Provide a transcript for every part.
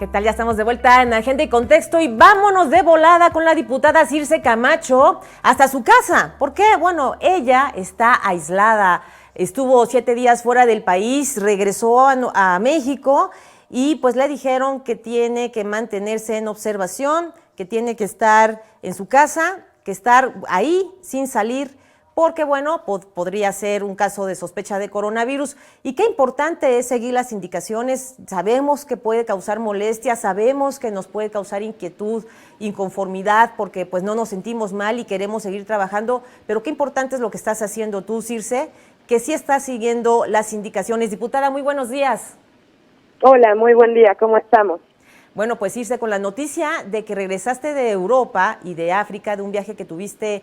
¿Qué tal? Ya estamos de vuelta en Agenda y Contexto y vámonos de volada con la diputada Circe Camacho hasta su casa. ¿Por qué? Bueno, ella está aislada, estuvo 7 días fuera del país, regresó a México y pues le dijeron que tiene que mantenerse en observación, que tiene que estar en su casa, que estar ahí sin salir, porque bueno, podría ser un caso de sospecha de coronavirus. Y qué importante es seguir las indicaciones. Sabemos que puede causar molestia, sabemos que nos puede causar inquietud, inconformidad, porque pues no nos sentimos mal y queremos seguir trabajando, pero qué importante es lo que estás haciendo tú, Circe, que sí estás siguiendo las indicaciones. Diputada, muy buenos días. Hola, muy buen día, ¿cómo estamos? Bueno, pues Circe, con la noticia de que regresaste de Europa y de África, de un viaje que tuviste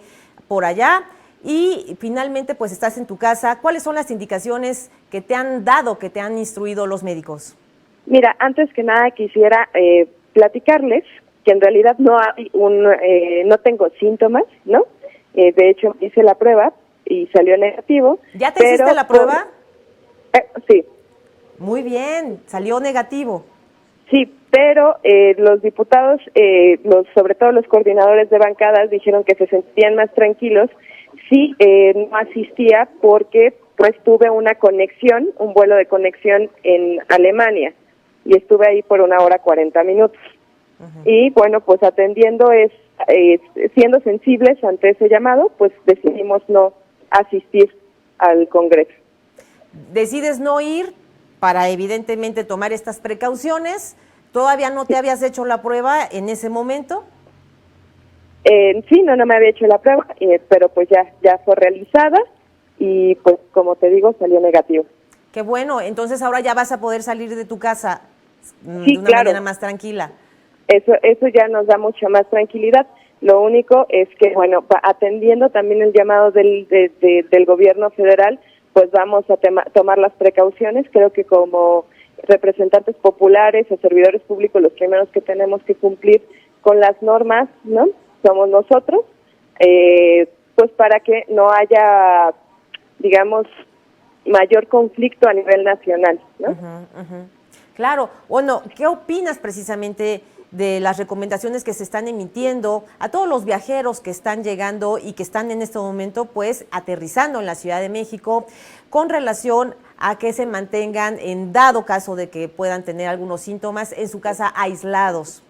por allá, y finalmente pues estás en tu casa. ¿Cuáles son las indicaciones que te han dado, que te han instruido los médicos? Mira, antes que nada quisiera platicarles que en realidad no tengo síntomas, ¿no? De hecho, hice la prueba y salió negativo. ¿Ya te hiciste la prueba? Sí. Muy bien, salió negativo. Sí, pero los diputados, sobre todo los coordinadores de bancadas, dijeron que se sentían más tranquilos. Sí, no asistía porque pues tuve un vuelo de conexión en Alemania y estuve ahí por 1 hora 40 minutos. Y bueno, pues siendo sensibles ante ese llamado, pues decidimos no asistir al Congreso. Decides no ir para evidentemente tomar estas precauciones. ¿Todavía no te habías hecho la prueba en ese momento? Sí, no me había hecho la prueba, pero pues ya fue realizada y pues como te digo salió negativo. Qué bueno, entonces ahora ya vas a poder salir de tu casa sí, de una manera más tranquila. Eso ya nos da mucha más tranquilidad. Lo único es que, bueno, atendiendo también el llamado del gobierno federal, pues vamos a tomar las precauciones. Creo que como representantes populares o servidores públicos, los primeros que tenemos que cumplir con las normas, ¿no? Somos nosotros, pues para que no haya, digamos, mayor conflicto a nivel nacional, ¿no? Claro. Bueno, ¿qué opinas precisamente de las recomendaciones que se están emitiendo a todos los viajeros que están llegando y que están en este momento pues aterrizando en la Ciudad de México con relación a que se mantengan, en dado caso de que puedan tener algunos síntomas, en su casa aislados?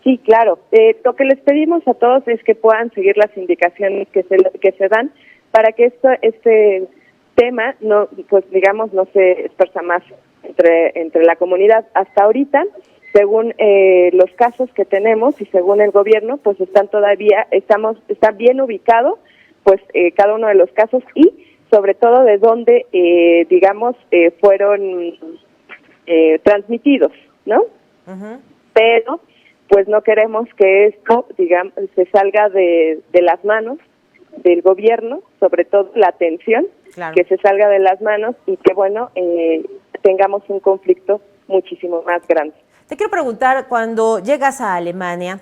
Sí, claro. Lo que les pedimos a todos es que puedan seguir las indicaciones que se dan para que este tema no se esparza más entre la comunidad. Hasta ahorita, según los casos que tenemos y según el gobierno, pues está bien ubicado, pues cada uno de los casos y sobre todo de dónde, fueron transmitidos, ¿no? Pero pues no queremos que esto, se salga de las manos del gobierno, sobre todo la atención, claro, que se salga de las manos y que, bueno, tengamos un conflicto muchísimo más grande. Te quiero preguntar, cuando llegas a Alemania,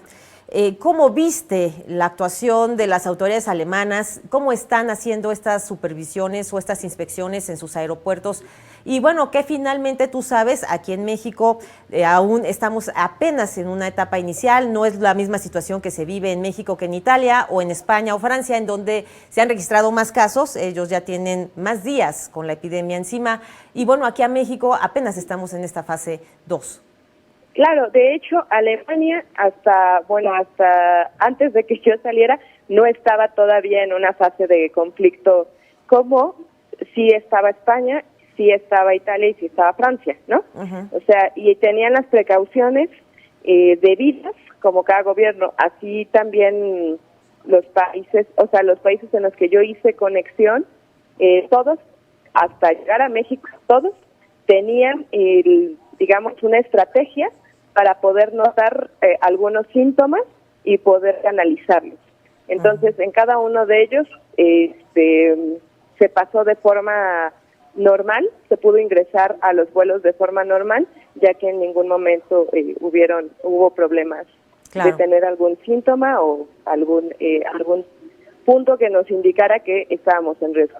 ¿cómo viste la actuación de las autoridades alemanas? ¿Cómo están haciendo estas supervisiones o estas inspecciones en sus aeropuertos? Y bueno, ¿qué finalmente tú sabes? Aquí en México aún estamos apenas en una etapa inicial, no es la misma situación que se vive en México que en Italia o en España o Francia, en donde se han registrado más casos, ellos ya tienen más días con la epidemia encima, y bueno, aquí a México apenas estamos en esta fase 2. Claro, de hecho, Alemania hasta antes de que yo saliera no estaba todavía en una fase de conflicto como sí estaba España, sí estaba Italia y sí estaba Francia, ¿no? O sea, y tenían las precauciones debidas como cada gobierno, así también los países en los que yo hice conexión, todos, hasta llegar a México, todos tenían una estrategia para poder notar algunos síntomas y poder analizarlos. Entonces, en cada uno de ellos se pasó de forma normal, se pudo ingresar a los vuelos de forma normal, ya que en ningún momento hubo problemas, claro, de tener algún síntoma o algún punto que nos indicara que estábamos en riesgo.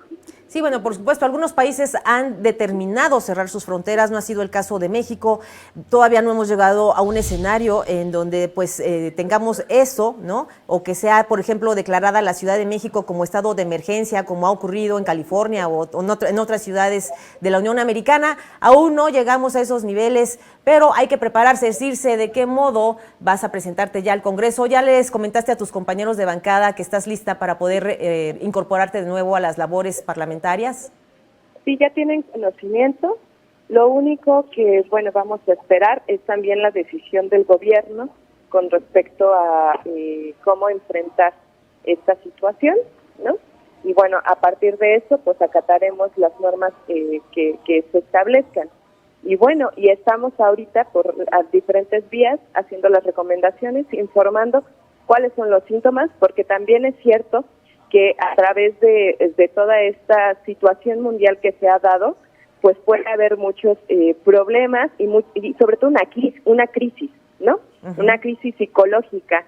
Sí, bueno, por supuesto, algunos países han determinado cerrar sus fronteras, no ha sido el caso de México, todavía no hemos llegado a un escenario en donde pues tengamos eso, ¿no? O que sea, por ejemplo, declarada la Ciudad de México como estado de emergencia, como ha ocurrido en California o en otras ciudades de la Unión Americana. Aún no llegamos a esos niveles, pero hay que prepararse. Circe, ¿de qué modo vas a presentarte ya al Congreso? ¿Ya les comentaste a tus compañeros de bancada que estás lista para poder incorporarte de nuevo a las labores parlamentarias? Sí, ya tienen conocimiento. Lo único que, bueno, vamos a esperar es también la decisión del gobierno con respecto a cómo enfrentar esta situación, ¿no? Y bueno, a partir de eso, pues acataremos las normas que se establezcan. Y bueno, y estamos ahorita por diferentes vías haciendo las recomendaciones, informando cuáles son los síntomas, porque también es cierto que a través de toda esta situación mundial que se ha dado, pues puede haber muchos problemas y sobre todo una crisis, ¿no? Uh-huh. Una crisis psicológica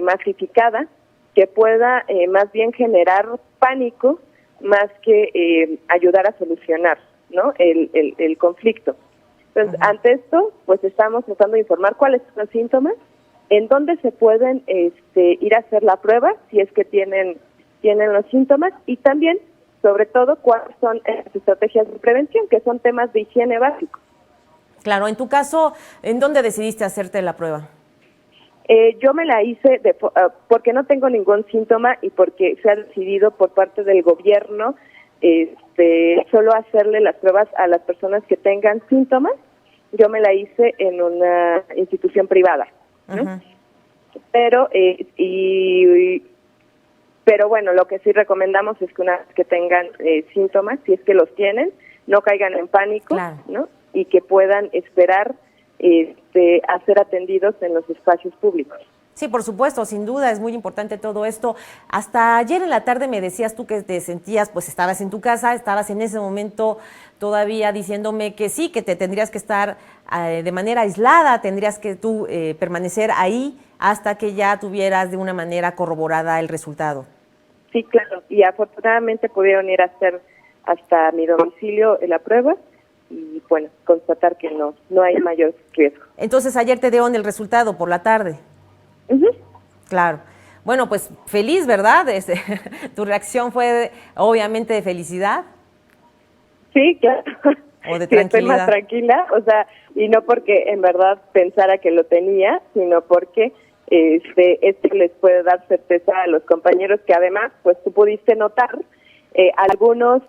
masificada que pueda más bien generar pánico más que ayudar a solucionar, ¿no? el conflicto. Entonces, uh-huh, ante esto, pues estamos tratando de informar cuáles son los síntomas, en dónde se pueden ir a hacer la prueba si es que tienen los síntomas, y también, sobre todo, cuáles son las estrategias de prevención, que son temas de higiene básicos. Claro, en tu caso, ¿en dónde decidiste hacerte la prueba? Yo me la hice porque no tengo ningún síntoma y porque se ha decidido por parte del gobierno solo hacerle las pruebas a las personas que tengan síntomas. Yo me la hice en una institución privada, ¿no? Uh-huh. Pero bueno, lo que sí recomendamos es que una vez que tengan síntomas, si es que los tienen, no caigan en pánico, claro, ¿no? Y que puedan esperar a ser atendidos en los espacios públicos. Sí, por supuesto, sin duda, es muy importante todo esto. Hasta ayer en la tarde me decías tú que te sentías, pues estabas en tu casa, estabas en ese momento todavía diciéndome que sí, que te tendrías que estar de manera aislada, tendrías que tú permanecer ahí hasta que ya tuvieras de una manera corroborada el resultado. Sí, claro, y afortunadamente pudieron ir a hacer hasta mi domicilio la prueba y, bueno, constatar que no hay mayor riesgo. Entonces, ayer te dieron el resultado por la tarde. Uh-huh. Claro. Bueno, pues feliz, ¿verdad? Tu reacción fue obviamente de felicidad. Sí, claro. O de sí, estoy más tranquila, o sea, y no porque en verdad pensara que lo tenía, sino porque esto les puede dar certeza a los compañeros que además, pues tú pudiste notar, algunos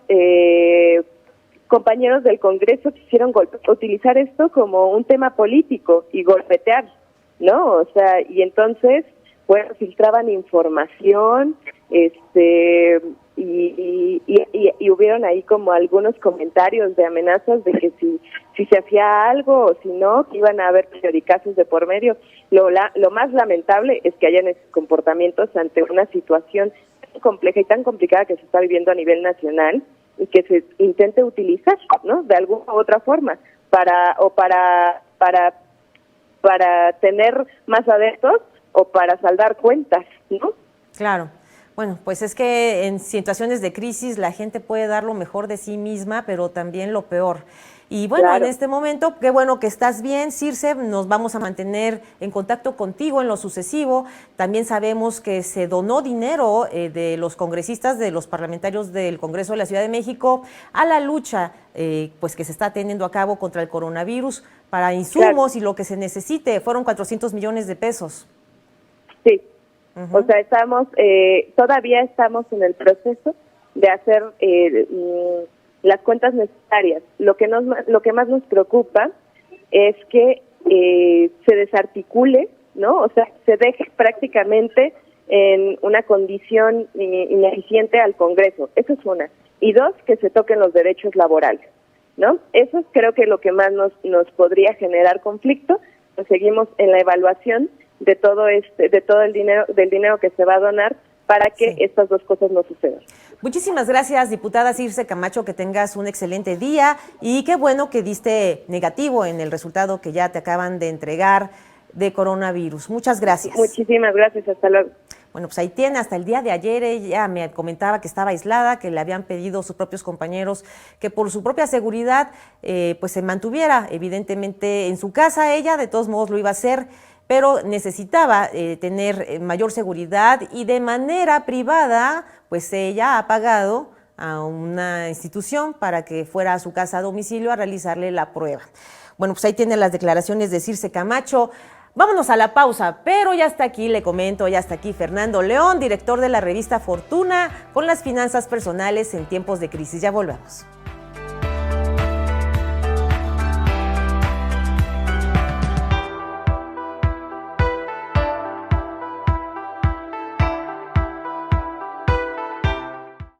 compañeros del Congreso quisieron utilizar esto como un tema político y golpetear, ¿no? O sea, y entonces, pues filtraban información, y hubieron ahí como algunos comentarios de amenazas de que si se hacía algo o si no, que iban a haber periodicazos de por medio. Lo más lamentable es que hayan esos comportamientos ante una situación tan compleja y tan complicada que se está viviendo a nivel nacional y que se intente utilizar, ¿no? De alguna u otra forma para tener más adeptos o para saldar cuentas, ¿no? Claro. Bueno, pues es que en situaciones de crisis la gente puede dar lo mejor de sí misma, pero también lo peor. Y bueno, claro, en este momento, qué bueno que estás bien, Circe, nos vamos a mantener en contacto contigo en lo sucesivo. También sabemos que se donó dinero de los congresistas, de los parlamentarios del Congreso de la Ciudad de México a la lucha pues que se está teniendo a cabo contra el coronavirus para insumos, claro, y lo que se necesite. Fueron 400 millones de pesos. Sí. Uh-huh. O sea, todavía estamos en el proceso de hacer las cuentas necesarias. Lo que más nos preocupa es que se desarticule, ¿no? O sea, se deje prácticamente en una condición ineficiente al Congreso. Eso es una. Y dos, que se toquen los derechos laborales, ¿no? Eso es, creo que lo que más nos podría generar conflicto. Pues seguimos en la evaluación de todo el dinero que se va a donar para que estas dos cosas no sucedan. Muchísimas gracias, diputada Circe Camacho, que tengas un excelente día y qué bueno que diste negativo en el resultado que ya te acaban de entregar de coronavirus. Muchas gracias. Muchísimas gracias, hasta luego. Bueno, pues ahí tiene, hasta el día de ayer ella me comentaba que estaba aislada, que le habían pedido sus propios compañeros que por su propia seguridad pues se mantuviera evidentemente en su casa. Ella de todos modos lo iba a hacer, pero necesitaba tener mayor seguridad y de manera privada pues ella ha pagado a una institución para que fuera a su casa a domicilio a realizarle la prueba. Bueno, pues ahí tiene las declaraciones de Circe Camacho. Vámonos a la pausa, pero ya está aquí, le comento, ya está aquí Fernando León, director de la revista Fortuna, con las finanzas personales en tiempos de crisis. Ya volvemos.